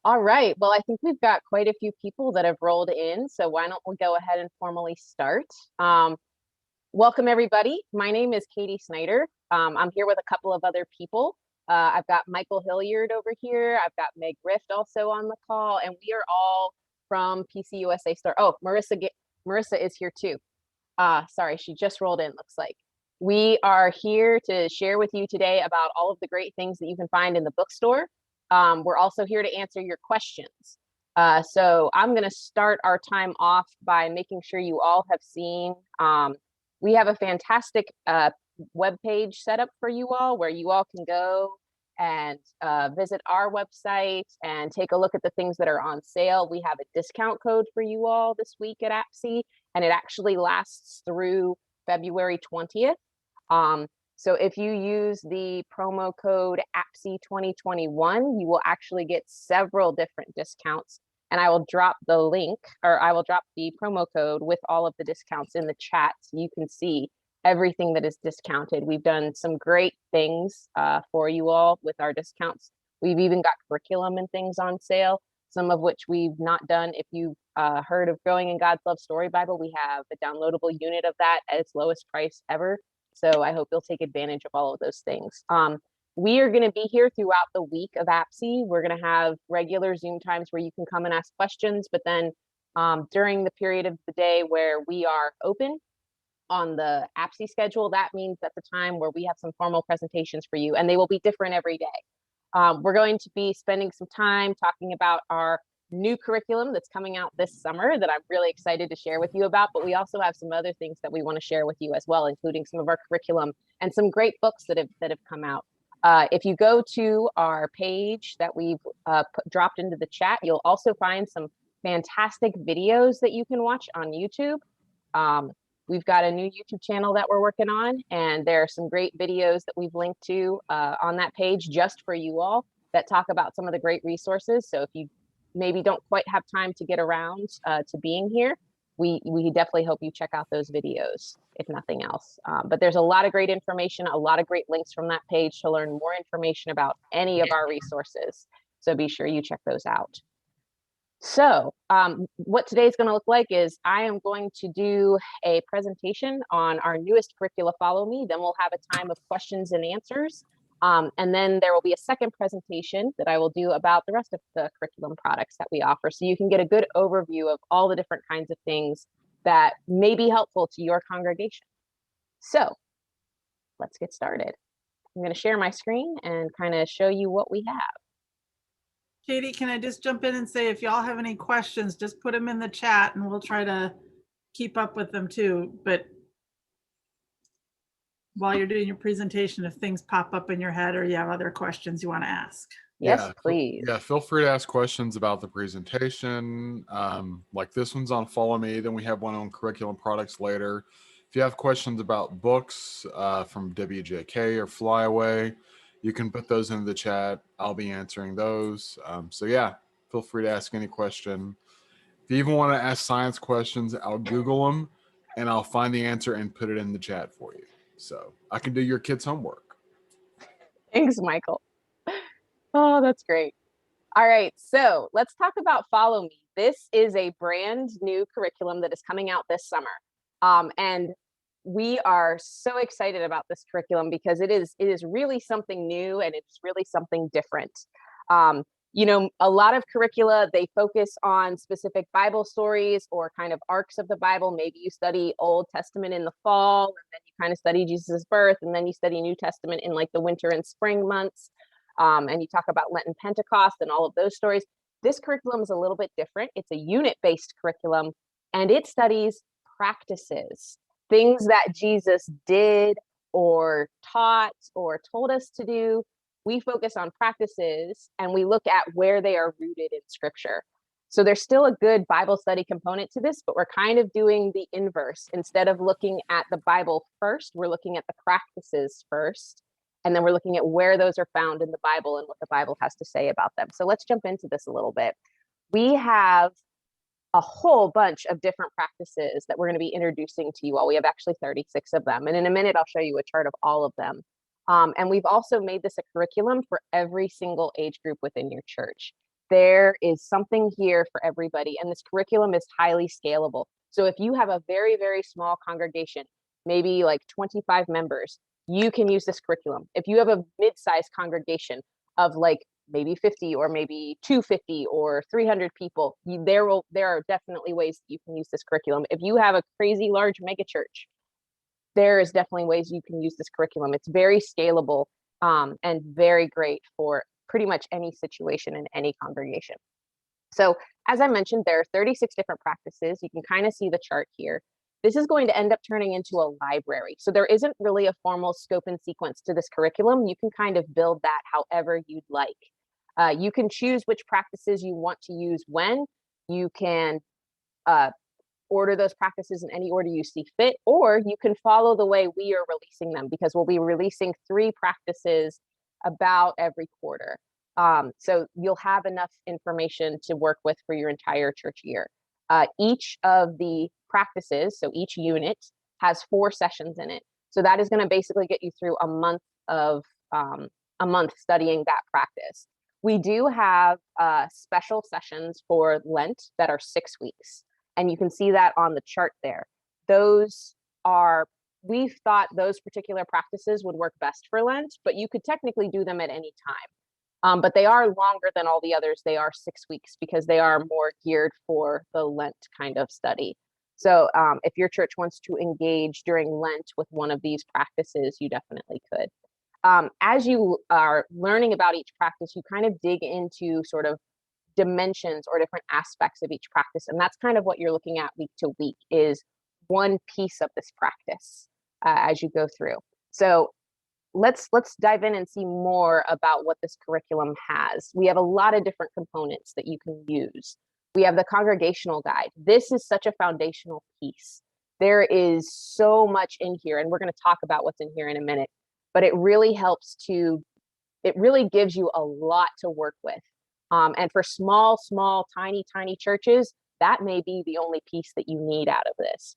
All right. Well, I think we've got quite a few people that have rolled in, so why don't we go ahead and formally start? Um, Welcome, everybody. My name is Katie Snyder. I'm here with a couple of other people. I've got Michael Hilliard over here. I've got Meg Rift also on the call, and we are all from PC USA Store. Oh, Marissa is here too. Sorry, she just rolled in, looks like. We are here to share with you today about all of the great things that you can find in the bookstore. We're also here to answer your questions. So I'm going to start our time off by making sure you all have seen. We have a fantastic web page set up for you all where you all can go and visit our website and take a look at the things that are on sale. We have a discount code for you all this week at APCE, and it actually lasts through February 20th. So if you use the promo code APCE 2021, you will actually get several different discounts. And I will drop the link, or I will drop the promo code with all of the discounts in the chat so you can see everything that is discounted. We've done some great things for you all with our discounts. We've even got curriculum and things on sale, some of which we've not done. If you've heard of Growing in God's Love Story Bible, we have a downloadable unit of that at its lowest price ever. So I hope you'll take advantage of all of those things. We are going to be here throughout the week of APCE. We're going to have regular Zoom times where you can come and ask questions, but then during the period of the day where we are open on the APCE schedule, that means at the time where we have some formal presentations for you, and they will be different every day. We're going to be spending some time talking about our new curriculum that's coming out this summer that I'm really excited to share with you about, but we also have some other things that we want to share with you as well, including some of our curriculum and some great books that have come out. If you go to our page that we've dropped into the chat, you'll also find some fantastic videos that you can watch on YouTube. We've got a new YouTube channel that we're working on, and there are some great videos that we've linked to on that page just for you all that talk about some of the great resources. So if you maybe don't quite have time to get around to being here, we definitely hope you check out those videos, if nothing else. But there's a lot of great information, a lot of great links from that page to learn more information about any of our resources. So be sure you check those out. So what today's going to look like is I am going to do a presentation on our newest curricula, Follow Me. Then we'll have a time of questions and answers. And then there will be a second presentation that I will do about the rest of the curriculum products that we offer. So you can get a good overview of all the different kinds of things that may be helpful to your congregation. So let's get started. I'm going to share my screen and kind of show you what we have. Katie, can I just jump in and say, if y'all have any questions, just put them in the chat and we'll try to keep up with them too. But while you're doing your presentation, if things pop up in your head or you have other questions you want to ask. Yes, please. Yeah, feel free to ask questions about the presentation. Like this one's on Follow Me. Then we have one on curriculum products later. If you have questions about books from WJK or Flyaway, you can put those in the chat. I'll be answering those. So yeah, feel free to ask any question. If you even want to ask science questions, I'll Google them and I'll find the answer and put it in the chat for you. So I can do your kids' homework. Thanks, Michael. Oh, that's great. All right, so let's talk about Follow Me. This is a brand new curriculum that is coming out this summer. And we are so excited about this curriculum because it is really something new and it's really something different. You know, a lot of curricula, they focus on specific Bible stories or kind of arcs of the Bible. Maybe you study Old Testament in the fall, and then you kind of study Jesus' birth, and then you study New Testament in like the winter and spring months. And you talk about Lent and Pentecost and all of those stories. This curriculum is a little bit different. It's a unit-based curriculum, and it studies practices, things that Jesus did or taught or told us to do. We focus on practices and we look at where they are rooted in scripture. So there's still a good Bible study component to this, but we're kind of doing the inverse. Instead of looking at the Bible first, we're looking at the practices first. And then we're looking at where those are found in the Bible and what the Bible has to say about them. So let's jump into this a little bit. We have a whole bunch of different practices that we're going to be introducing to you all. We have actually 36 of them. And in a minute, I'll show you a chart of all of them. And we've also made this a curriculum for every single age group within your church. there is something here for everybody. And this curriculum is highly scalable. So if you have a very, very small congregation, maybe like 25 members, you can use this curriculum. If you have a mid-sized congregation of like maybe 50 or maybe 250 or 300 people, there are definitely ways that you can use this curriculum. If you have a crazy large mega church, there is definitely ways you can use this curriculum. It's very scalable and very great for pretty much any situation in any congregation. So as I mentioned, there are 36 different practices. You can kind of see the chart here. This is going to end up turning into a library. So there isn't really a formal scope and sequence to this curriculum. You can kind of build that however you'd like. You can choose which practices you want to use when. You can order those practices in any order you see fit, or you can follow the way we are releasing them, because we'll be releasing 3 practices about every quarter. So you'll have enough information to work with for your entire church year. Each of the practices, so each unit, has 4 sessions in it. So that is going to basically get you through a month studying that practice. We do have special sessions for Lent that are 6 weeks. And you can see that on the chart there. We've thought those particular practices would work best for Lent, but you could technically do them at any time. But they are longer than all the others. They are 6 weeks because they are more geared for the Lent kind of study. So if your church wants to engage during Lent with one of these practices, you definitely could. As you are learning about each practice, you kind of dig into sort of dimensions or different aspects of each practice. And that's kind of what you're looking at week to week, is one piece of this practice as you go through. So let's dive in and see more about what this curriculum has. We have a lot of different components that you can use. We have the congregational guide. This is such a foundational piece. There is so much in here, and we're going to talk about what's in here in a minute, but it really gives you a lot to work with. And for small, tiny churches, that may be the only piece that you need out of this.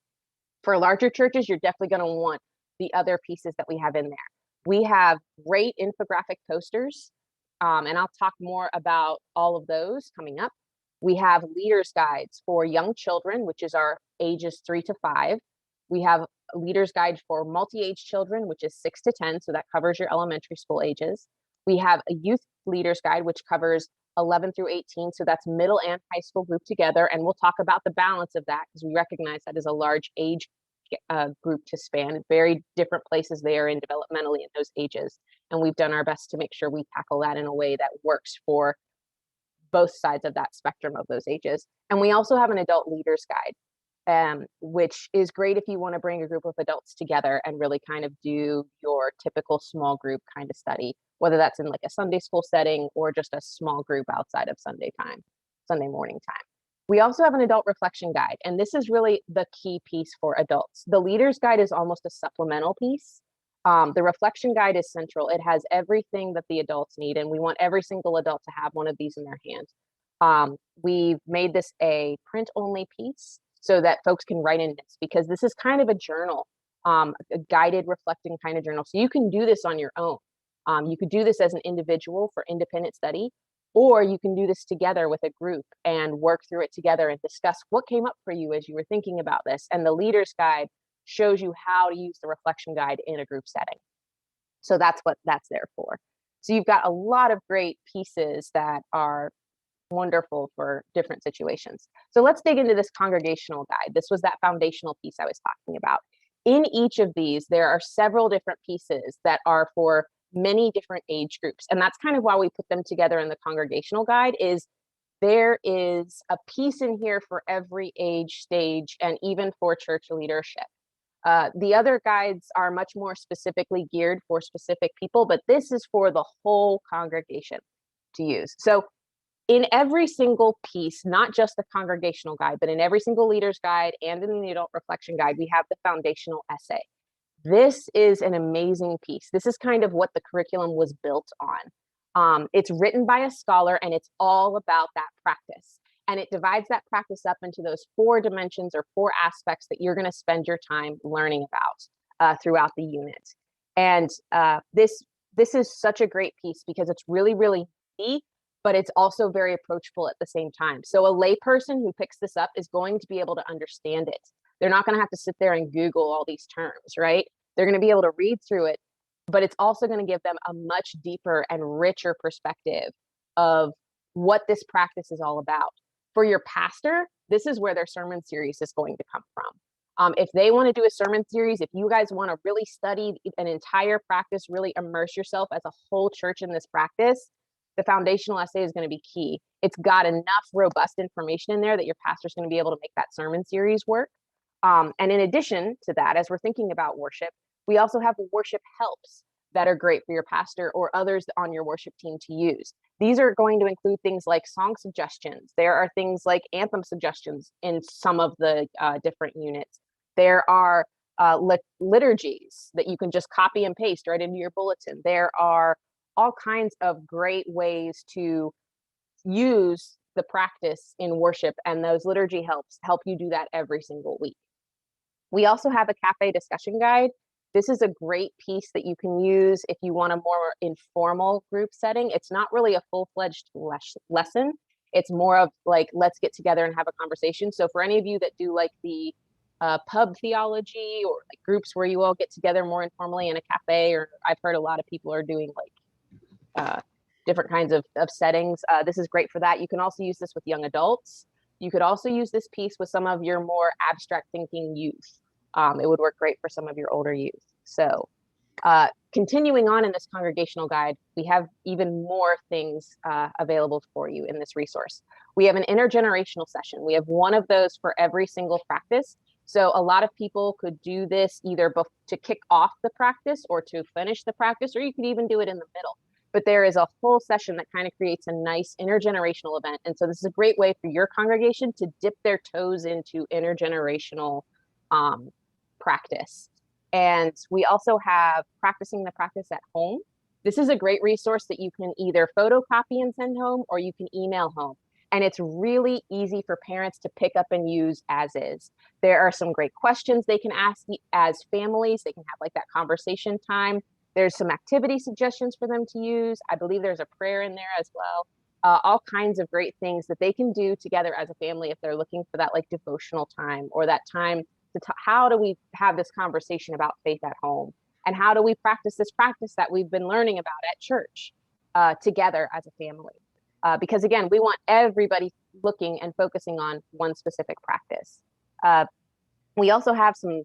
For larger churches, you're definitely going to want the other pieces that we have in there. We have great infographic posters, and I'll talk more about all of those coming up. We have leaders guides for young children, which is our ages 3 to 5. We have a leaders guide for multi-age children, which is 6 to 10, so that covers your elementary school ages. We have a youth leaders guide, which covers 11 through 18, so that's middle and high school grouped together, and we'll talk about the balance of that because we recognize that is a large age group to span. Very different places they are in developmentally in those ages, and we've done our best to make sure we tackle that in a way that works for both sides of that spectrum of those ages. And we also have an adult leaders guide, which is great if you want to bring a group of adults together and really kind of do your typical small group kind of study, whether that's in like a Sunday school setting or just a small group outside of Sunday morning time. We also have an adult reflection guide, and this is really the key piece for adults. The leaders guide is almost a supplemental piece. The reflection guide is central. It has everything that the adults need, and we want every single adult to have one of these in their hands. We've made this a print-only piece so that folks can write in this, because this is kind of a journal, a guided reflecting kind of journal. So you can do this on your own. You could do this as an individual for independent study, or you can do this together with a group and work through it together and discuss what came up for you as you were thinking about this. And the leaders guide shows you how to use the reflection guide in a group setting. So that's what that's there for. So you've got a lot of great pieces that are wonderful for different situations. So let's dig into this congregational guide. This was that foundational piece I was talking about. In each of these, there are several different pieces that are for many different age groups. And that's kind of why we put them together in the congregational guide. Is there is a piece in here for every age stage and even for church leadership. The other guides are much more specifically geared for specific people, but this is for the whole congregation to use. So in every single piece, not just the congregational guide, but in every single leader's guide and in the adult reflection guide, we have the foundational essay. This is an amazing piece. This is kind of what the curriculum was built on. It's written by a scholar, and it's all about that practice. And it divides that practice up into those 4 dimensions or 4 aspects that you're going to spend your time learning about throughout the unit. And this is such a great piece because it's really, really easy, but it's also very approachable at the same time. So a layperson who picks this up is going to be able to understand it. They're not going to have to sit there and Google all these terms, right? They're going to be able to read through it, but it's also going to give them a much deeper and richer perspective of what this practice is all about. For your pastor, this is where their sermon series is going to come from. If they want to do a sermon series, if you guys want to really study an entire practice, really immerse yourself as a whole church in this practice, the foundational essay is going to be key. It's got enough robust information in there that your pastor's going to be able to make that sermon series work. And in addition to that, as we're thinking about worship, we also have worship helps that are great for your pastor or others on your worship team to use. These are going to include things like song suggestions. There are things like anthem suggestions in some of the different units. There are liturgies that you can just copy and paste right into your bulletin. There are all kinds of great ways to use the practice in worship, and those liturgy helps help you do that every single week. We also have a cafe discussion guide. This is a great piece that you can use if you want a more informal group setting. It's not really a full-fledged lesson. It's more of like, let's get together and have a conversation. So for any of you that do like the pub theology or like groups where you all get together more informally in a cafe, or I've heard a lot of people are doing like different kinds of settings. This is great for that. You can also use this with young adults. You could also use this piece with some of your more abstract thinking youth. It would work great for some of your older youth. So continuing on in this congregational guide, we have even more things available for you in this resource. We have an intergenerational session. We have one of those for every single practice. So a lot of people could do this either to kick off the practice or to finish the practice, or you could even do it in the middle. But there is a whole session that kind of creates a nice intergenerational event. And so this is a great way for your congregation to dip their toes into intergenerational practice. And we also have practicing the practice at home. This is a great resource that you can either photocopy and send home, or you can email home. And it's really easy for parents to pick up and use as is. There are some great questions they can ask as families. They can have like that conversation time. There's some activity suggestions for them to use. I believe there's a prayer in there as well. All kinds of great things that they can do together as a family if they're looking for that like devotional time, or that time to how do we have this conversation about faith at home, and how do we practice this practice that we've been learning about at church together as a family. Because again, we want everybody looking and focusing on one specific practice. We also have some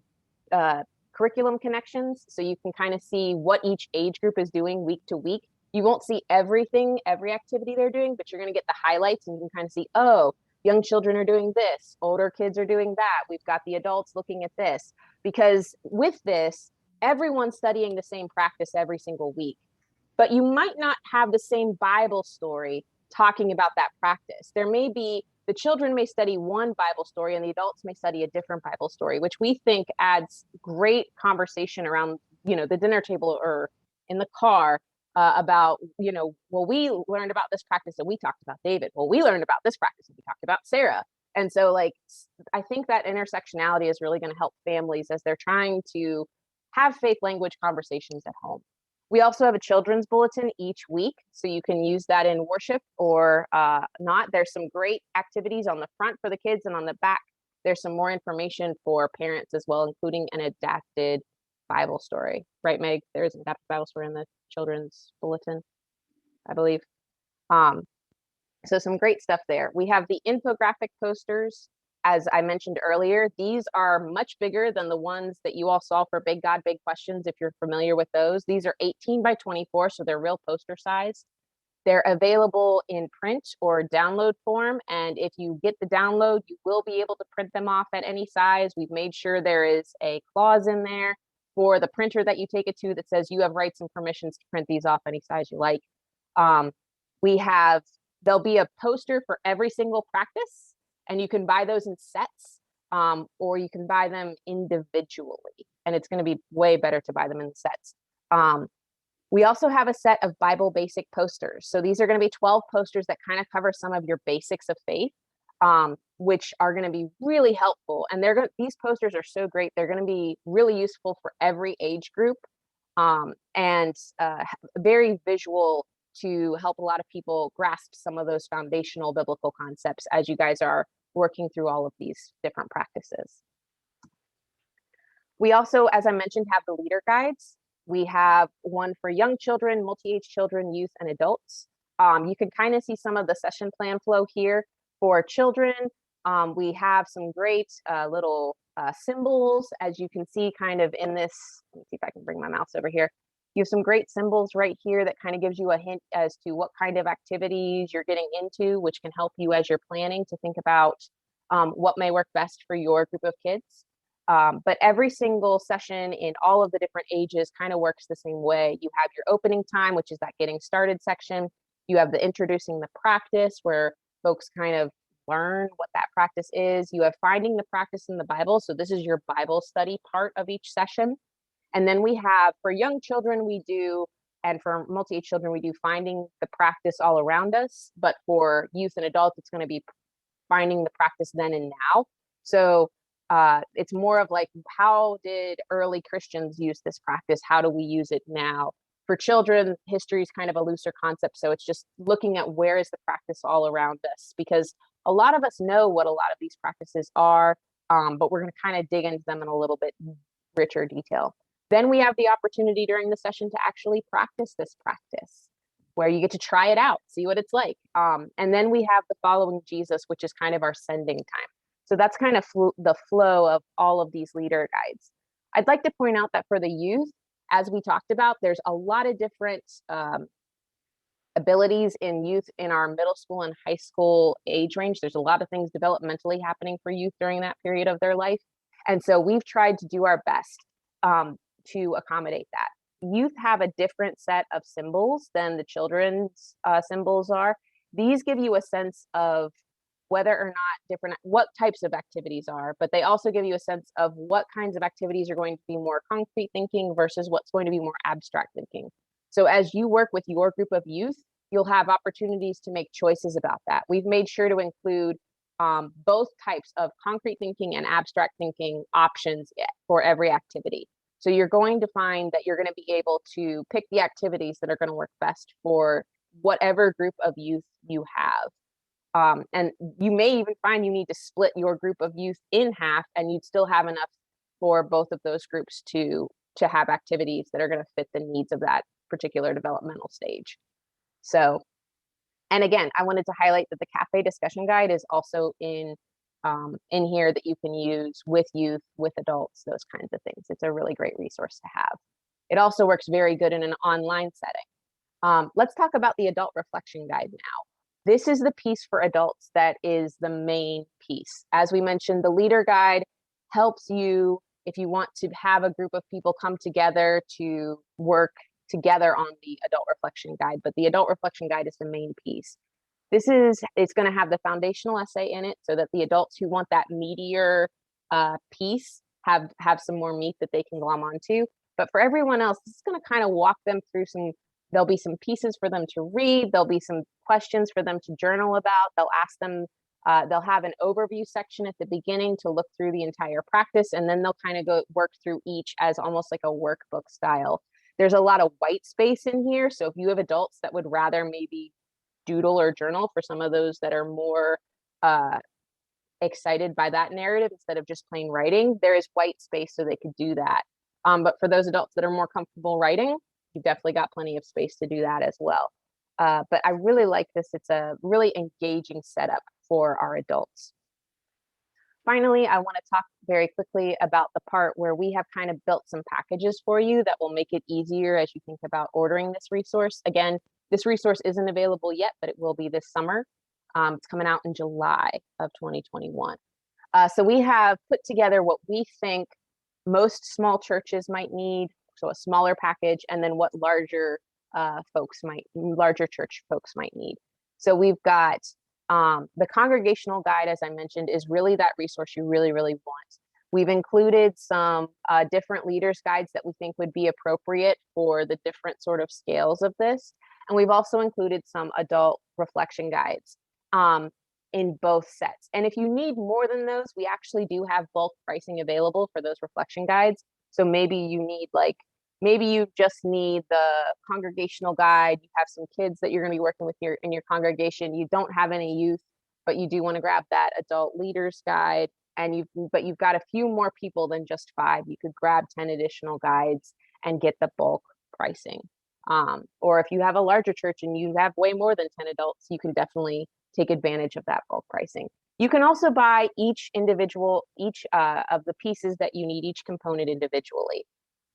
curriculum connections, so you can kind of see what each age group is doing week to week. You won't see everything, every activity they're doing, but you're going to get the highlights, and you can kind of see, oh, young children are doing this, older kids are doing that. We've got the adults looking at this. Because with this, everyone's studying the same practice every single week, but you might not have the same Bible story talking about that practice. There may be, the children may study one Bible story and the adults may study a different Bible story, which we think adds great conversation around, the dinner table or in the car about, well, we learned about this practice and we talked about David. Well, we learned about this practice and we talked about Sarah. And so I think that intersectionality is really going to help families as they're trying to have faith language conversations at home. We also have a children's bulletin each week, so you can use that in worship or not. There's some great activities on the front for the kids, and on the back, there's some more information for parents as well, including an adapted Bible story. Right, Meg? There's an adapted Bible story in the children's bulletin, I believe. So some great stuff there. We have the infographic posters. As I mentioned earlier, these are much bigger than the ones that you all saw for Big God, Big Questions, if you're familiar with those. These are 18 by 24, so they're real poster size. They're available in print or download form, and if you get the download, you will be able to print them off at any size. We've made sure there is a clause in there for the printer that you take it to that says you have rights and permissions to print these off any size you like. There'll be a poster for every single practice, and you can buy those in sets, or you can buy them individually, and it's going to be way better to buy them in sets. We also have a set of Bible basic posters. So these are going to be 12 posters that kind of cover some of your basics of faith, which are going to be really helpful. And these posters are so great. They're going to be really useful for every age group, and very visual to help a lot of people grasp some of those foundational biblical concepts as you guys are working through all of these different practices. We also, as I mentioned, have the leader guides. We have one for young children, multi-age children, youth, and adults. You can kind of see some of the session plan flow here. For children, we have some great little symbols, as you can see kind of in this. Let me see if I can bring my mouse over here. You have some great symbols right here that kind of gives you a hint as to what kind of activities you're getting into, which can help you as you're planning to think about what may work best for your group of kids. But every single session in all of the different ages kind of works the same way. You have your opening time, which is that getting started section. You have the introducing the practice, where folks kind of learn what that practice is. You have finding the practice in the Bible. So this is your Bible study part of each session. And then we have, for young children, we do, and for multi-age children, we do finding the practice all around us. But for youth and adults, it's going to be finding the practice then and now. So it's more of like, how did early Christians use this practice? How do we use it now? For children, history is kind of a looser concept. So it's just looking at where is the practice all around us, because a lot of us know what a lot of these practices are, but we're going to kind of dig into them in a little bit richer detail. Then we have the opportunity during the session to actually practice this practice, where you get to try it out, see what it's like. And then we have the following Jesus, which is kind of our sending time. So that's kind of the flow of all of these leader guides. I'd like to point out that for the youth, as we talked about, there's a lot of different abilities in youth in our middle school and high school age range. There's a lot of things developmentally happening for youth during that period of their life. And so we've tried to do our best to accommodate that. Youth have a different set of symbols than the children's symbols are. These give you a sense of whether or not what types of activities are, but they also give you a sense of what kinds of activities are going to be more concrete thinking versus what's going to be more abstract thinking. So as you work with your group of youth, you'll have opportunities to make choices about that. We've made sure to include both types of concrete thinking and abstract thinking options for every activity. So you're going to find that you're going to be able to pick the activities that are going to work best for whatever group of youth you have. And you may even find you need to split your group of youth in half, and you'd still have enough for both of those groups to have activities that are going to fit the needs of that particular developmental stage. So, and again, I wanted to highlight that the cafe discussion guide is also in here that you can use with youth, with adults, those kinds of things. It's a really great resource to have. It also works very good in an online setting. Let's talk about the adult reflection guide now. This is the piece for adults that is the main piece. As we mentioned, the leader guide helps you if you want to have a group of people come together to work together on the adult reflection guide, but the adult reflection guide is the main piece. It's going to have the foundational essay in it so that the adults who want that meatier piece have some more meat that they can glom onto. But for everyone else, this is going to kind of walk them through there'll be some pieces for them to read. There'll be some questions for them to journal about. They'll ask them, they'll have an overview section at the beginning to look through the entire practice, and then they'll kind of go work through each as almost like a workbook style. There's a lot of white space in here. So if you have adults that would rather maybe doodle or journal, for some of those that are more excited by that narrative instead of just plain writing, there is white space so they could do that. But for those adults that are more comfortable writing, you've definitely got plenty of space to do that as well. But I really like this. It's a really engaging setup for our adults. Finally, I want to talk very quickly about the part where we have kind of built some packages for you that will make it easier as you think about ordering this resource. Again, this resource isn't available yet, but it will be this summer. It's coming out in July of 2021. So we have put together what we think most small churches might need, so a smaller package, and then what larger church folks might need. So we've got the congregational guide, as I mentioned, is really that resource you really, really want. We've included some different leaders guides that we think would be appropriate for the different sort of scales of this. And we've also included some adult reflection guides in both sets. And if you need more than those, we actually do have bulk pricing available for those reflection guides. So maybe you need like maybe you just need the congregational guide. You have some kids that you're going to be working with in your congregation. You don't have any youth, but you do want to grab that adult leaders guide. And you've got a few more people than just 5. You could grab 10 additional guides and get the bulk pricing. Or if you have a larger church and you have way more than 10 adults, you can definitely take advantage of that bulk pricing. You can also buy each of the pieces that you need, each component individually.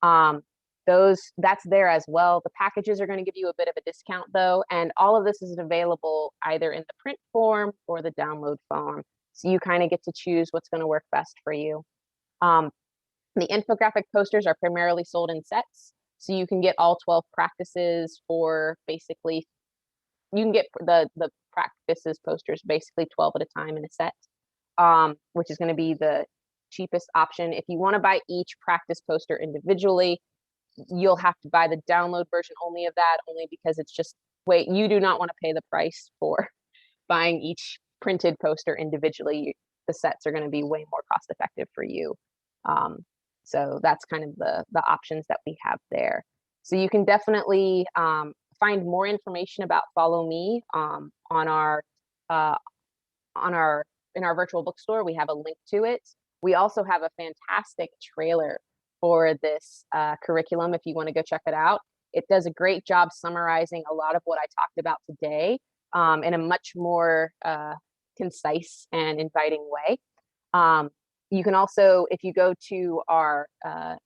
That's there as well. The packages are going to give you a bit of a discount though, and all of this is available either in the print form or the download form. So you kind of get to choose what's going to work best for you. The infographic posters are primarily sold in sets. So you can get all 12 practices for basically, you can get the practices posters basically 12 at a time in a set, which is going to be the cheapest option. If you want to buy each practice poster individually, you'll have to buy the download version only of that, only because it's just, you do not want to pay the price for buying each printed poster individually. The sets are going to be way more cost effective for you. So that's kind of the options that we have there. So you can definitely find more information about Follow Me in our virtual bookstore. We have a link to it. We also have a fantastic trailer for this curriculum if you want to go check it out. It does a great job summarizing a lot of what I talked about today in a much more concise and inviting way. You can also, if you go to our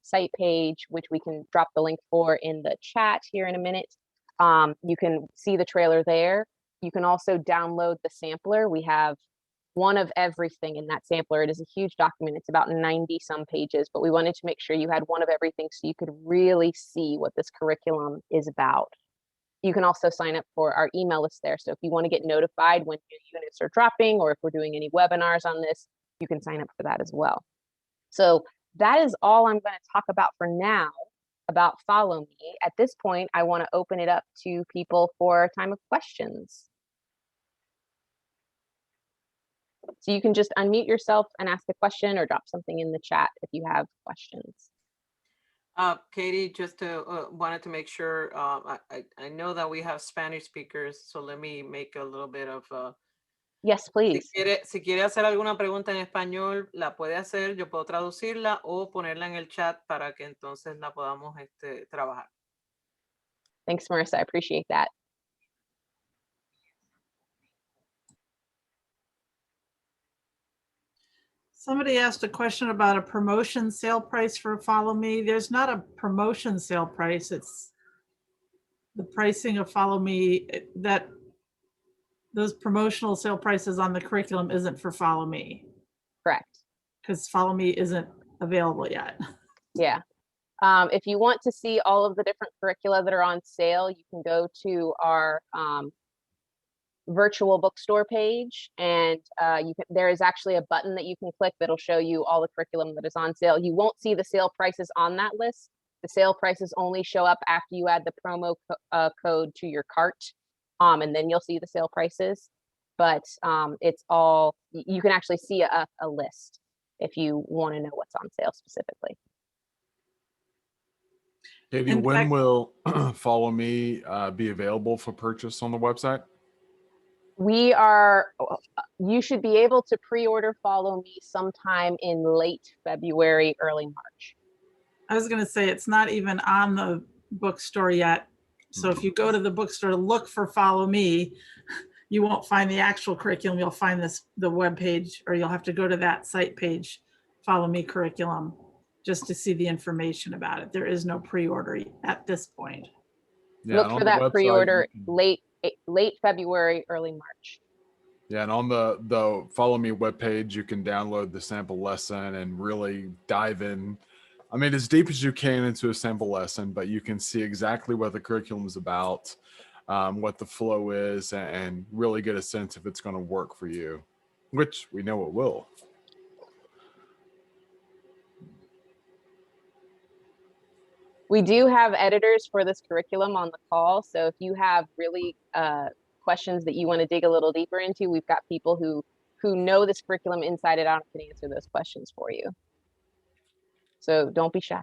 site page, which we can drop the link for in the chat here in a minute, you can see the trailer there. You can also download the sampler. We have one of everything in that sampler. It is a huge document. It's about 90 some pages, but we wanted to make sure you had one of everything so you could really see what this curriculum is about. You can also sign up for our email list there. So if you want to get notified when new units are dropping, or if we're doing any webinars on this, you can sign up for that as well. So that is all I'm going to talk about for now about Follow Me. At this point, I want to open it up to people for a time of questions. So you can just unmute yourself and ask a question, or drop something in the chat if you have questions. Katie, just wanted to make sure, I know that we have Spanish speakers, so let me make a little bit of Yes, please. Si quiere hacer alguna pregunta en español, la puede hacer, yo puedo traducirla o ponerla en el chat para que entonces la podamos trabajar. Thanks, Marissa. I appreciate that. Somebody asked a question about a promotion sale price for Follow Me. There's not a promotion sale price. It's the pricing of Follow Me. That those promotional sale prices on the curriculum isn't for Follow Me. Correct. Because Follow Me isn't available yet. Yeah. If you want to see all of the different curricula that are on sale, you can go to our virtual bookstore page, and there is actually a button that you can click that'll show you all the curriculum that is on sale. You won't see the sale prices on that list. The sale prices only show up after you add the promo code to your cart, and then you'll see the sale prices. But it's all, you can actually see a list if you want to know what's on sale specifically. Katie, when will Follow Me be available for purchase on the website? You should be able to pre-order Follow Me sometime in late February, early March. I was going to say, it's not even on the bookstore yet. So if you go to the bookstore to look for Follow Me, you won't find the actual curriculum. You'll find the web page, or you'll have to go to that site page, Follow Me curriculum, just to see the information about it. There is no pre-order at this point. Yeah, look for that pre-order late February, early March. Yeah, and on the Follow Me webpage, you can download the sample lesson and really dive in. I mean, as deep as you can into a sample lesson, but you can see exactly what the curriculum is about, what the flow is, and really get a sense if it's going to work for you, which we know it will. We do have editors for this curriculum on the call. So if you have really questions that you want to dig a little deeper into, we've got people who know this curriculum inside and out and can answer those questions for you. So don't be shy.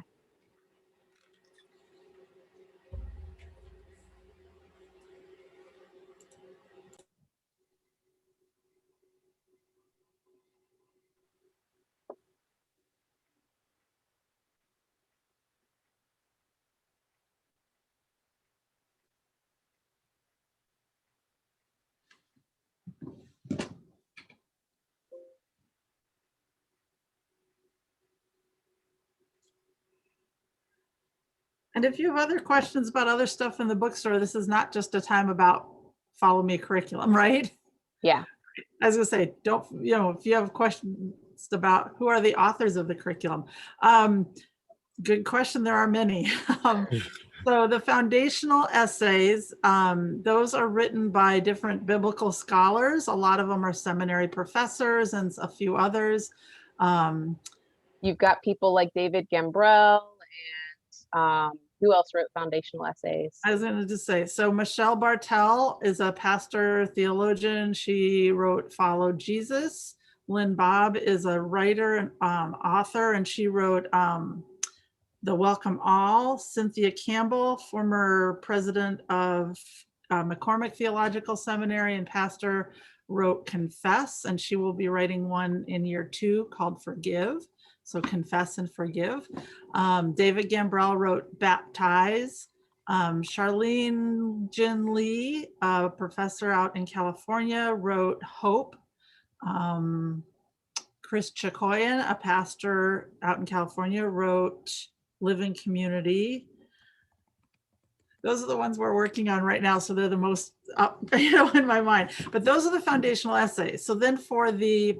And if you have other questions about other stuff in the bookstore, this is not just a time about follow me curriculum, right? Yeah. I was gonna say, don't, if you have questions about who are the authors of the curriculum, good question. There are many. So the foundational essays, those are written by different biblical scholars. A lot of them are seminary professors and a few others. You've got people like David Gambrell and who else wrote foundational essays? I was going to just say, so Michelle Bartel is a pastor theologian. She wrote Follow Jesus. Lynn Bobb is a writer and author, and she wrote The Welcome All. Cynthia Campbell, former president of McCormick Theological Seminary and pastor, wrote Confess, and she will be writing one in year 2 called Forgive. So confess and forgive. David Gambrell wrote Baptize. Charlene Jin Lee, a professor out in California, wrote Hope. Chris Chakoyan, a pastor out in California, wrote Living Community. Those are the ones we're working on right now, so they're the most up, in my mind. But those are the foundational essays. So then for the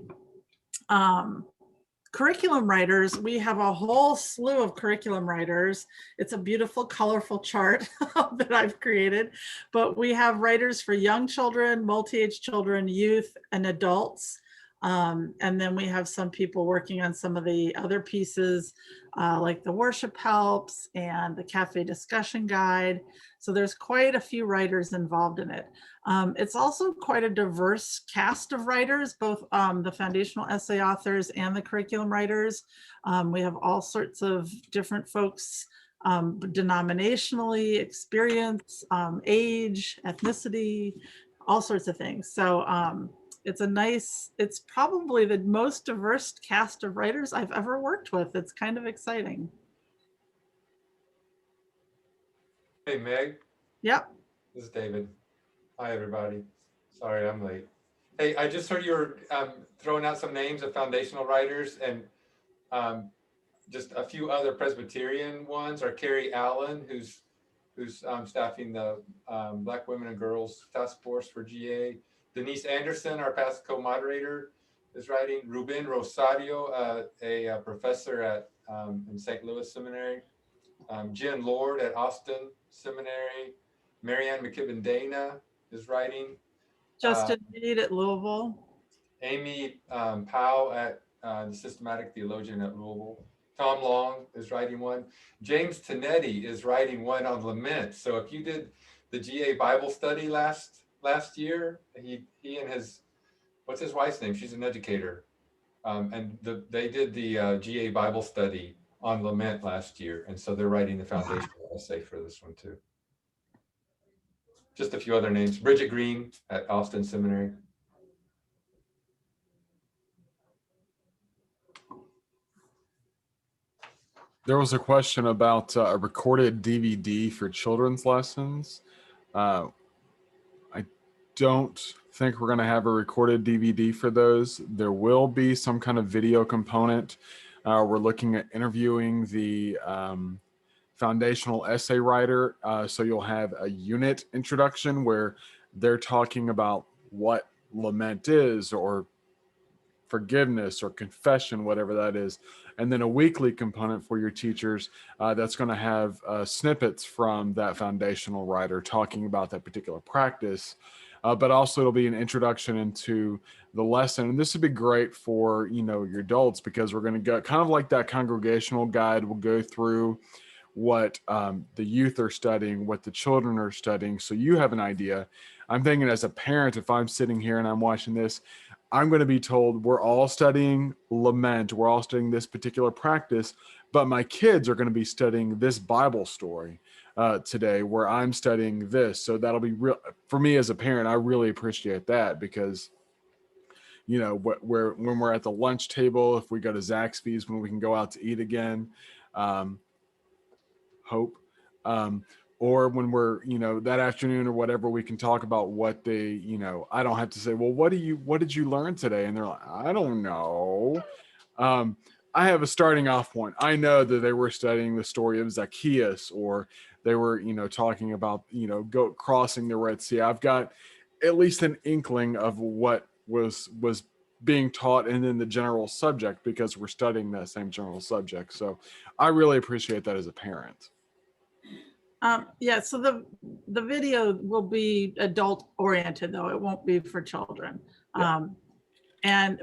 curriculum writers, we have a whole slew of curriculum writers. It's a beautiful, colorful chart that I've created. But we have writers for young children, multi-age children, youth, and adults. And then we have some people working on some of the other pieces, like the worship helps and the cafe discussion guide. So there's quite a few writers involved in it. It's also quite a diverse cast of writers, both the foundational essay authors and the curriculum writers. We have all sorts of different folks, denominationally, experience, age, ethnicity, all sorts of things. So it's probably the most diverse cast of writers I've ever worked with. It's kind of exciting. Hey, Meg. Yep. This is David. Hi, everybody. Sorry, I'm late. Hey, I just heard you were throwing out some names of foundational writers, and just a few other Presbyterian ones are Carrie Allen, who's staffing the Black Women and Girls Task Force for GA. Denise Anderson, our past co-moderator, is writing. Ruben Rosario, a professor at in St. Louis Seminary. Jen Lord at Austin Seminary. Marianne McKibben Dana is writing. Justin Reed at Louisville. Amy Powell at the Systematic Theologian at Louisville. Tom Long is writing one. James Tonetti is writing one on lament. So if you did the GA Bible study last year, he and his, what's his wife's name? She's an educator. And they did the GA Bible study on lament last year. And so they're writing the foundational essay for this one too. Just a few other names. Bridget Green at Austin Seminary. There was a question about a recorded DVD for children's lessons. I don't think we're going to have a recorded DVD for those. There will be some kind of video component. We're looking at interviewing the foundational essay writer. So you'll have a unit introduction where they're talking about what lament is, or forgiveness or confession, whatever that is. And then a weekly component for your teachers that's going to have snippets from that foundational writer talking about that particular practice. But also it'll be an introduction into the lesson. And this would be great for, your adults, because we're going to go kind of like that congregational guide. We'll go through what the youth are studying, what the children are studying. So you have an idea. I'm thinking as a parent, if I'm sitting here and I'm watching this, I'm going to be told we're all studying lament. We're all studying this particular practice, but my kids are going to be studying this Bible story today, where I'm studying this. So that'll be real for me as a parent. I really appreciate that, because when we're at the lunch table, if we go to Zaxby's, when we can go out to eat again, hope, or when we're, that afternoon or whatever, we can talk about what they, I don't have to say, well, what did you learn today? And they're like, I don't know. I have a starting off point. I know that they were studying the story of Zacchaeus, or they were, talking about, crossing the Red Sea. I've got at least an inkling of what was being taught, and then the general subject, because we're studying that same general subject. So I really appreciate that as a parent. Yeah, so the video will be adult oriented, though it won't be for children. Yeah.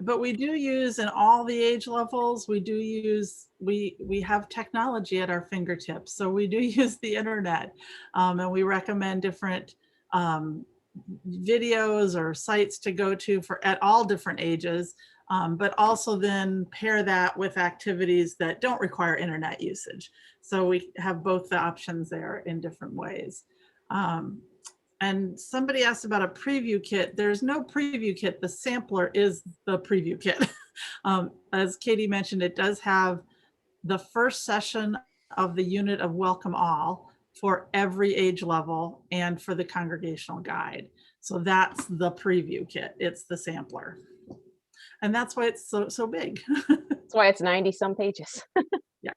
But we do use, in all the age levels, we have technology at our fingertips. So we do use the internet, and we recommend different videos or sites to go to at all different ages, but also then pair that with activities that don't require internet usage. So we have both the options there in different ways. And somebody asked about a preview kit. There's no preview kit. The sampler is the preview kit. As Katie mentioned, it does have the first session of the unit of Welcome All for every age level and for the congregational guide. So that's the preview kit. It's the sampler. And that's why it's so big. That's why it's 90 some pages. Yeah,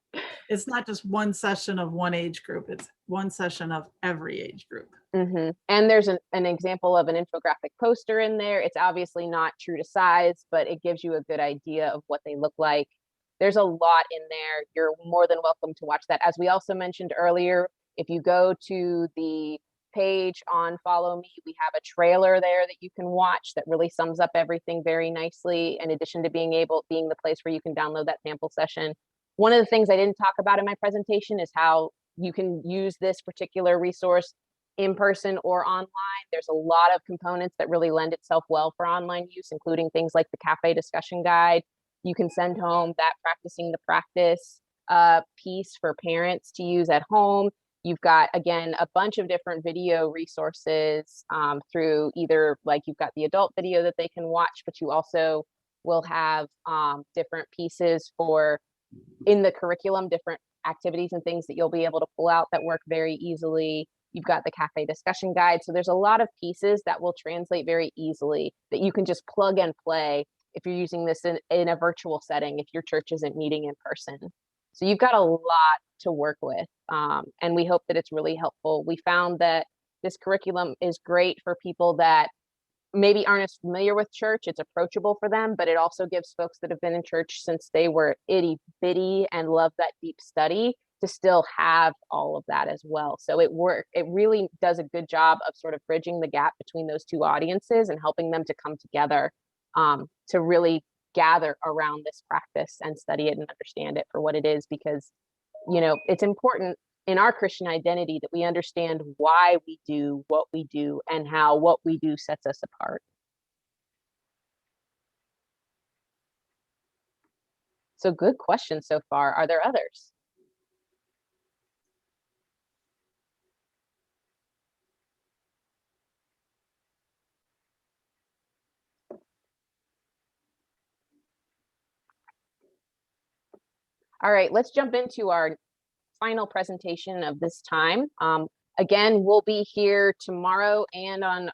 it's not just one session of one age group. It's one session of every age group. Mm-hmm. And there's an example of an infographic poster in there. It's obviously not true to size, but it gives you a good idea of what they look like. There's a lot in there. You're more than welcome to watch that. As we also mentioned earlier, if you go to the page on Follow Me, we have a trailer there that you can watch that really sums up everything very nicely, in addition to being the place where you can download that sample session. One of the things I didn't talk about in my presentation is how you can use this particular resource in person or online. There's a lot of components that really lend itself well for online use, including things like the cafe discussion guide. You can send home that practicing the practice piece for parents to use at home. You've got, again, a bunch of different video resources through either, like, you've got the adult video that they can watch, but you also will have different pieces for in the curriculum, different activities and things that you'll be able to pull out that work very easily. You've got the cafe discussion guide. So there's a lot of pieces that will translate very easily that you can just plug and play if you're using this in a virtual setting, if your church isn't meeting in person. So you've got a lot to work with. And we hope that it's really helpful. We found that this curriculum is great for people that maybe aren't as familiar with church. It's approachable for them, but it also gives folks that have been in church since they were itty bitty and love that deep study to still have all of that as well. So it really does a good job of sort of bridging the gap between those two audiences and helping them to come together to really gather around this practice and study it and understand it for what it is, because, it's important in our Christian identity that we understand why we do what we do and how what we do sets us apart. So good question so far. Are there others? All right, let's jump into our final presentation of this time. Again, we'll be here tomorrow and on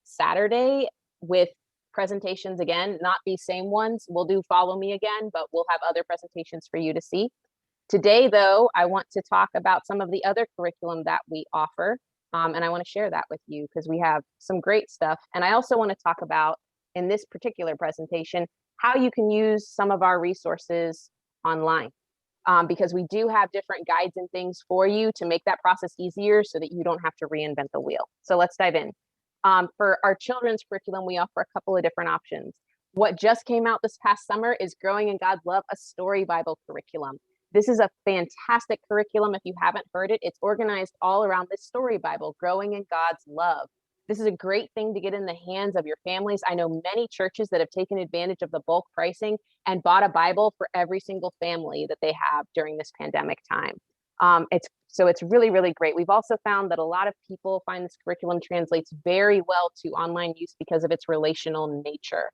Saturday with presentations again, not these same ones. We'll do Follow Me again, but we'll have other presentations for you to see. Today, though, I want to talk about some of the other curriculum that we offer, and I want to share that with you because we have some great stuff. And I also want to talk about, in this particular presentation, how you can use some of our resources online. Because we do have different guides and things for you to make that process easier so that you don't have to reinvent the wheel. So let's dive in. For our children's curriculum, we offer a couple of different options. What just came out this past summer is Growing in God's Love, a Story Bible curriculum. This is a fantastic curriculum. If you haven't heard it, it's organized all around this story Bible, Growing in God's Love. This is a great thing to get in the hands of your families. I know many churches that have taken advantage of the bulk pricing and bought a Bible for every single family that they have during this pandemic time. It's really, really great. We've also found that a lot of people find this curriculum translates very well to online use because of its relational nature.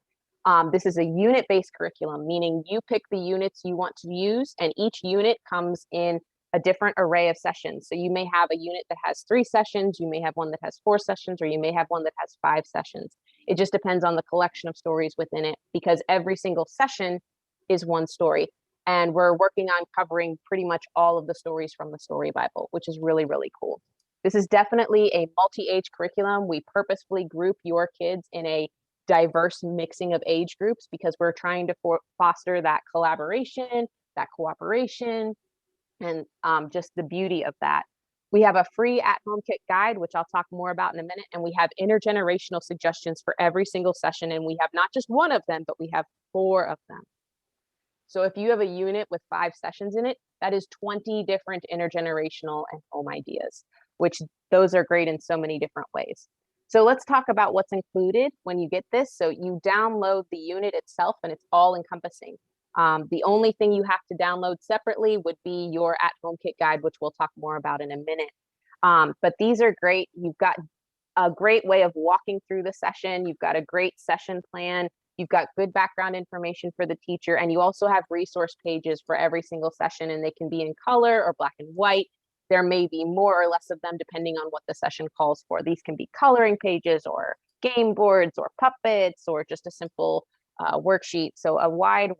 This is a unit-based curriculum, meaning you pick the units you want to use, and each unit comes in a different array of sessions. So you may have a unit that has 3 sessions, you may have one that has 4 sessions, or you may have one that has 5 sessions. It just depends on the collection of stories within it, because every single session is one story. And we're working on covering pretty much all of the stories from the Story Bible, which is really, really cool. This is definitely a multi-age curriculum. We purposefully group your kids in a diverse mixing of age groups because we're trying to foster that collaboration, that cooperation, and just the beauty of that. We have a free at-home kit guide, which I'll talk more about in a minute, and we have intergenerational suggestions for every single session, and we have not just one of them, but we have 4 of them. So if you have a unit with 5 sessions in it, that is 20 different intergenerational and home ideas, which those are great in so many different ways. So let's talk about what's included when you get this. So you download the unit itself and it's all encompassing. The only thing you have to download separately would be your at-home kit guide, which we'll talk more about in a minute. But these are great. You've got a great way of walking through the session. You've got a great session plan. You've got good background information for the teacher. And you also have resource pages for every single session, and they can be in color or black and white. There may be more or less of them depending on what the session calls for. These can be coloring pages or game boards or puppets or just a simple worksheet. So a wide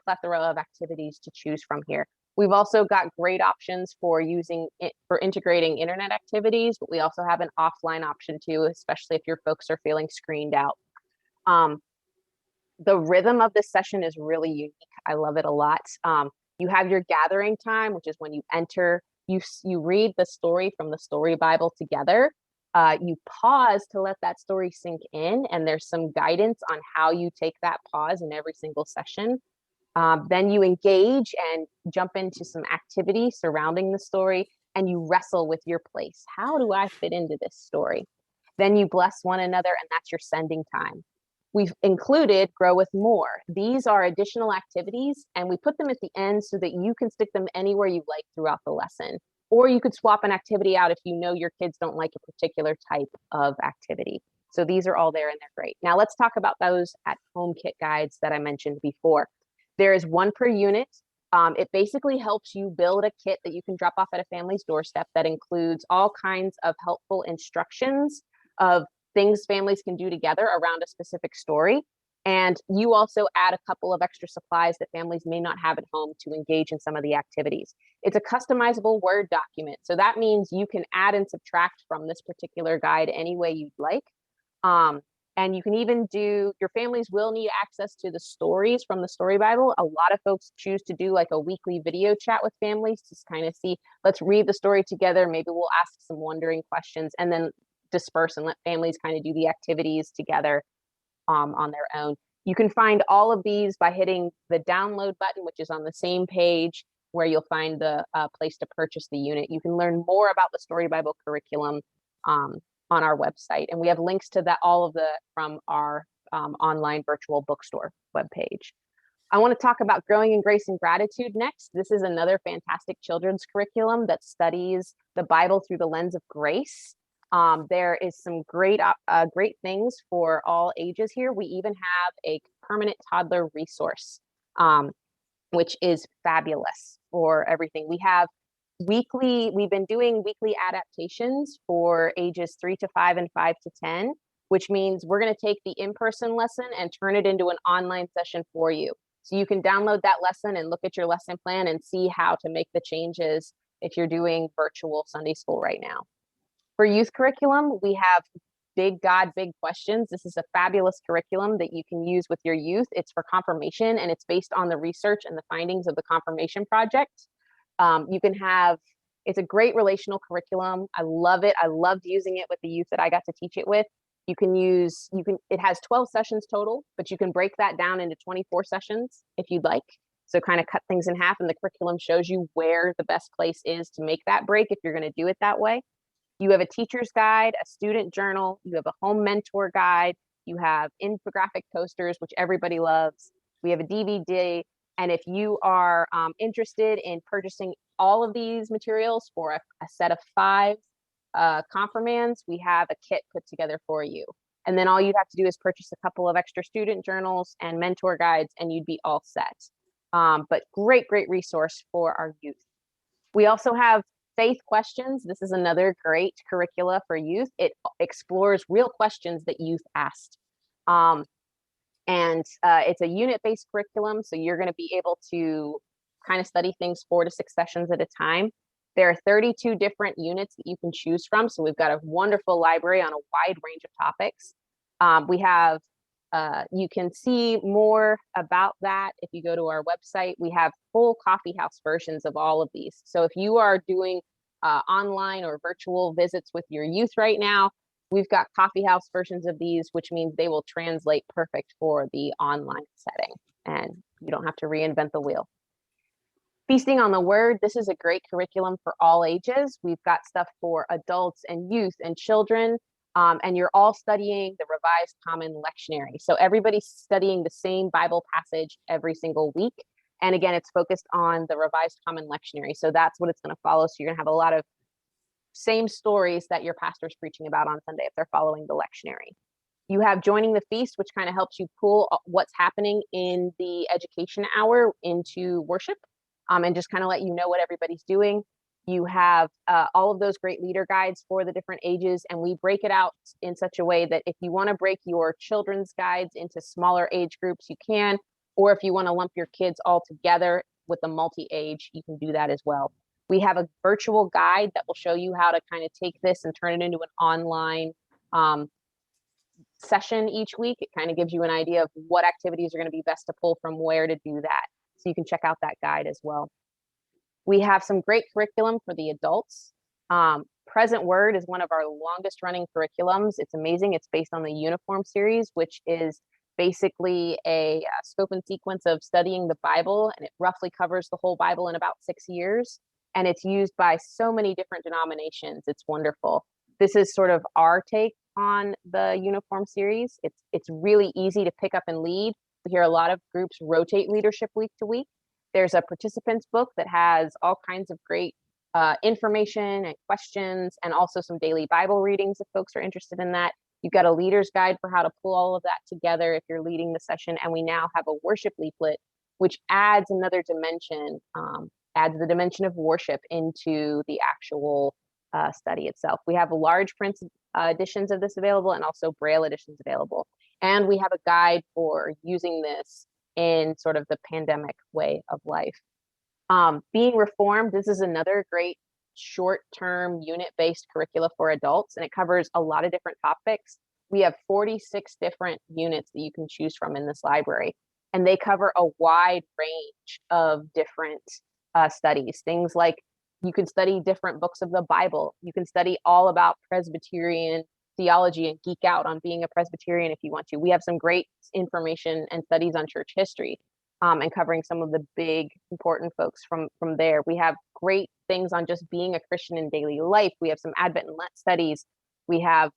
plethora of activities to choose from here. We've also got great options for using it for integrating internet activities, but we also have an offline option too, especially if your folks are feeling screened out. The rhythm of this session is really unique. I love it a lot. You have your gathering time, which is when you enter, you read the story from the Story Bible together. You pause to let that story sink in, and there's some guidance on how you take that pause in every single session. Then you engage and jump into some activity surrounding the story, and you wrestle with your place. How do I fit into this story? Then you bless one another, and that's your sending time. We've included Grow with More. These are additional activities, and we put them at the end so that you can stick them anywhere you like throughout the lesson. Or you could swap an activity out if you know your kids don't like a particular type of activity. So these are all there and they're great. Now let's talk about those at-home kit guides that I mentioned before. There is one per unit. It basically helps you build a kit that you can drop off at a family's doorstep that includes all kinds of helpful instructions of things families can do together around a specific story. And you also add a couple of extra supplies that families may not have at home to engage in some of the activities. It's a customizable Word document. So that means you can add and subtract from this particular guide any way you'd like. And you can even do, your families will need access to the stories from the Story Bible. A lot of folks choose to do like a weekly video chat with families to kind of see, let's read the story together. Maybe we'll ask some wondering questions and then disperse and let families kind of do the activities together on their own. You can find all of these by hitting the download button, which is on the same page where you'll find the place to purchase the unit. You can learn more about the Story Bible curriculum on our website. And we have links to that, all of the from our online virtual bookstore webpage. I want to talk about Growing in Grace and Gratitude next. This is another fantastic children's curriculum that studies the Bible through the lens of grace. There is some great things for all ages here. We even have a permanent toddler resource, which is fabulous for everything. We've been doing weekly adaptations for ages 3 to 5 and 5 to 10, which means we're going to take the in-person lesson and turn it into an online session for you. So you can download that lesson and look at your lesson plan and see how to make the changes if you're doing virtual Sunday school right now. For youth curriculum, we have Big God, Big Questions. This is a fabulous curriculum that you can use with your youth. It's for confirmation, and it's based on the research and the findings of the Confirmation Project. It's a great relational curriculum. I love it. I loved using it with the youth that I got to teach it with. It has 12 sessions total, but you can break that down into 24 sessions if you'd like. So kind of cut things in half, and the curriculum shows you where the best place is to make that break if you're going to do it that way. You have a teacher's guide, a student journal, you have a home mentor guide, you have infographic posters, which everybody loves. We have a DVD. And if you are interested in purchasing all of these materials for a set of 5 confirmands, we have a kit put together for you. And then all you'd have to do is purchase a couple of extra student journals and mentor guides, and you'd be all set. But great resource for our youth. We also have Faith Questions. This is another great curricula for youth. It explores real questions that youth asked. It's a unit-based curriculum, so you're going to be able to kind of study things 4 to 6 sessions at a time. There are 32 different units that you can choose from. So we've got a wonderful library on a wide range of topics. We have, you can see more about that if you go to our website. We have full coffee house versions of all of these. So if you are doing online or virtual visits with your youth right now, we've got coffee house versions of these, which means they will translate perfect for the online setting, and you don't have to reinvent the wheel. Feasting on the Word, this is a great curriculum for all ages. We've got stuff for adults and youth and children, and you're all studying the Revised Common Lectionary. So everybody's studying the same Bible passage every single week. And again, it's focused on the Revised Common Lectionary. So that's what it's going to follow. So you're going to have a lot of same stories that your pastor's preaching about on Sunday if they're following the lectionary. You have Joining the Feast, which kind of helps you pull what's happening in the education hour into worship, and just kind of let you know what everybody's doing. You have all of those great leader guides for the different ages, and we break it out in such a way that if you want to break your children's guides into smaller age groups, you can, or if you want to lump your kids all together with a multi-age, you can do that as well. We have a virtual guide that will show you how to kind of take this and turn it into an online session each week. It kind of gives you an idea of what activities are going to be best to pull from where to do that. So you can check out that guide as well. We have some great curriculum for the adults. Present Word is one of our longest running curriculums. It's amazing. It's based on the Uniform series, which is basically a scope and sequence of studying the Bible, and it roughly covers the whole Bible in about 6 years. And it's used by so many different denominations. It's wonderful. This is sort of our take on the Uniform series. It's really easy to pick up and lead. We hear a lot of groups rotate leadership week to week. There's a participants book that has all kinds of great information and questions, and also some daily Bible readings if folks are interested in that. You've got a leader's guide for how to pull all of that together if you're leading the session. And we now have a worship leaflet, which adds another dimension, adds the dimension of worship into the actual study itself. We have large print editions of this available, and also Braille editions available. And we have a guide for using this in sort of the pandemic way of life. Being Reformed, this is another great short-term unit-based curricula for adults, and it covers a lot of different topics. We have 46 different units that you can choose from in this library, and they cover a wide range of different studies. Things like you can study different books of the Bible. You can study all about Presbyterian theology and geek out on being a Presbyterian if you want to. We have some great information and studies on church history, and covering some of the big important folks from there. We have great things on just being a Christian in daily life. We have some Advent and Lent studies. We have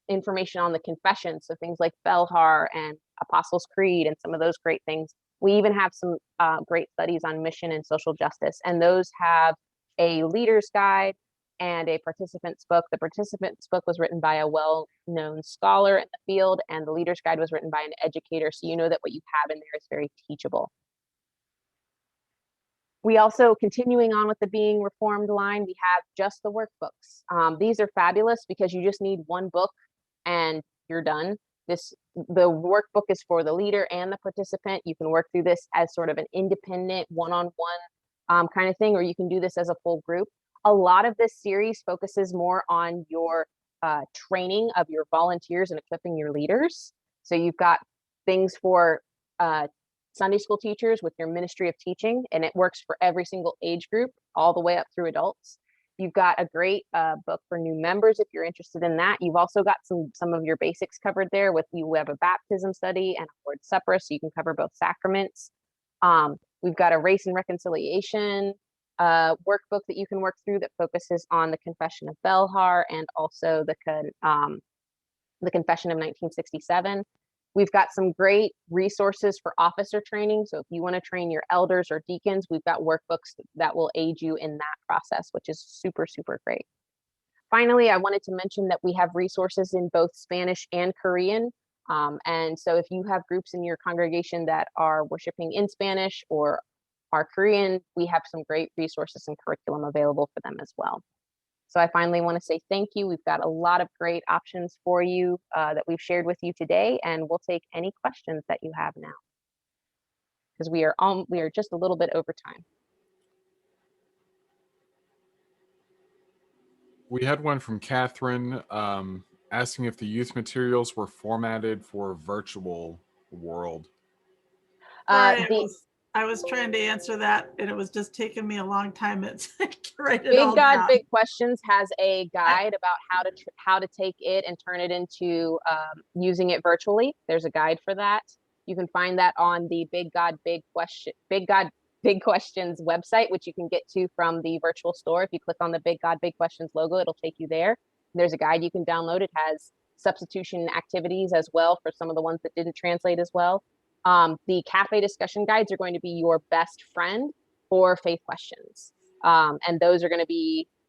information on the confession, so things like Belhar and Apostles' Creed and some of those great things. We even have some great studies on mission and social justice, and those have a leader's guide and a participant's book. The participant's book was written by a well-known scholar in the field, and the leader's guide was written by an educator, so you know that what you have in there is very teachable. We also, continuing on with the Being Reformed line, we have just the workbooks. These are fabulous because you just need one book and you're done. The workbook is for the leader and the participant. You can work through this as sort of an independent one-on-one kind of thing, or you can do this as a full group. A lot of this series focuses more on your training of your volunteers and equipping your leaders. So you've got things for Sunday school teachers with your ministry of teaching, and it works for every single age group all the way up through adults. You've got a great book for new members if you're interested in that. You've also got some of your basics covered there. You have a baptism study and a Lord's Supper, so you can cover both sacraments. We've got a race and reconciliation workbook that you can work through that focuses on the Confession of Belhar and also the Confession of 1967. We've got some great resources for officer training. So if you want to train your elders or deacons, we've got workbooks that will aid you in that process, which is super, super great. Finally, I wanted to mention that we have resources in both Spanish and Korean. And so if you have groups in your congregation that are worshiping in Spanish or are Korean, we have some great resources and curriculum available for them as well. So I finally want to say thank you. We've got a lot of great options for you that we've shared with you today, and we'll take any questions that you have now, because we are just a little bit over time. We had one from Catherine asking if the youth materials were formatted for a virtual world. Sorry, The I was trying to answer that and it was just taking me a long time to write it Big all God down. Big Questions has a guide about how to take it and turn it into using it virtually. There's a guide for that. You can find that on the Big God Big Questions website, which you can get to from the virtual store. If you click on the Big God Big Questions logo, it'll take you there. There's a guide you can download. It has substitution activities as well for some of the ones that didn't translate as well. The cafe discussion guides are going to be your best friend for faith questions. And those are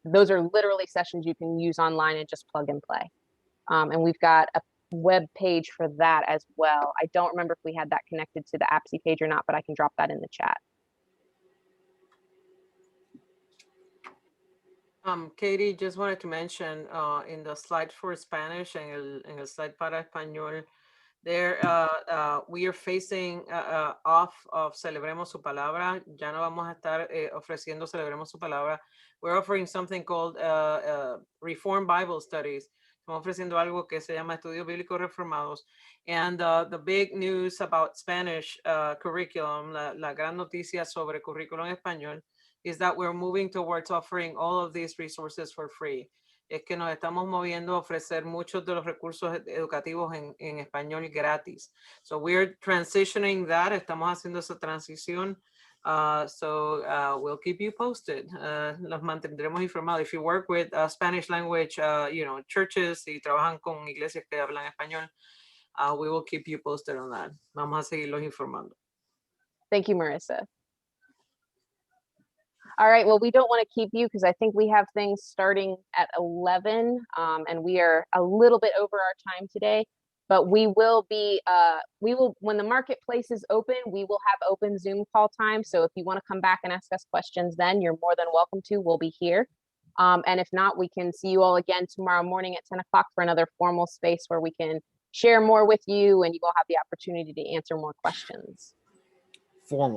literally sessions you can use online and just plug and play. And we've got a web page for that as well. I don't remember if we had that connected to the APCE page or not, but I can drop that in the chat. Katie, just wanted to mention in the slide for Spanish and el slide para español, there we are facing off of Celebremos Su Palabra. Ya no vamos a estar ofreciendo Celebremos Su Palabra. We're offering something called Reformed Bible Studies. Estamos ofreciendo algo que se llama Estudios Bíblicos Reformados. And the big news about Spanish curriculum, la gran noticia sobre currículum en español, is that we're moving towards offering all of these resources for free. Es que nos estamos moviendo a ofrecer muchos de los recursos educativos en español gratis. So we're transitioning that, estamos haciendo esa transición. So we'll keep you posted. Los mantendremos informados. If you work with Spanish language, churches y trabajan con iglesias que hablan español, we will keep you posted on that. Vamos a seguirlos informando. Thank you, Marissa. All right, well, we don't want to keep you because I think we have things starting at 11 and we are a little bit over our time today, but we will, when the marketplace is open, we will have open Zoom call time. So if you want to come back and ask us questions, then you're more than welcome to. We'll be here. And if not, we can see you all again tomorrow morning at 10 o'clock for another formal space where we can share more with you and you will have the opportunity to answer more questions. Formal.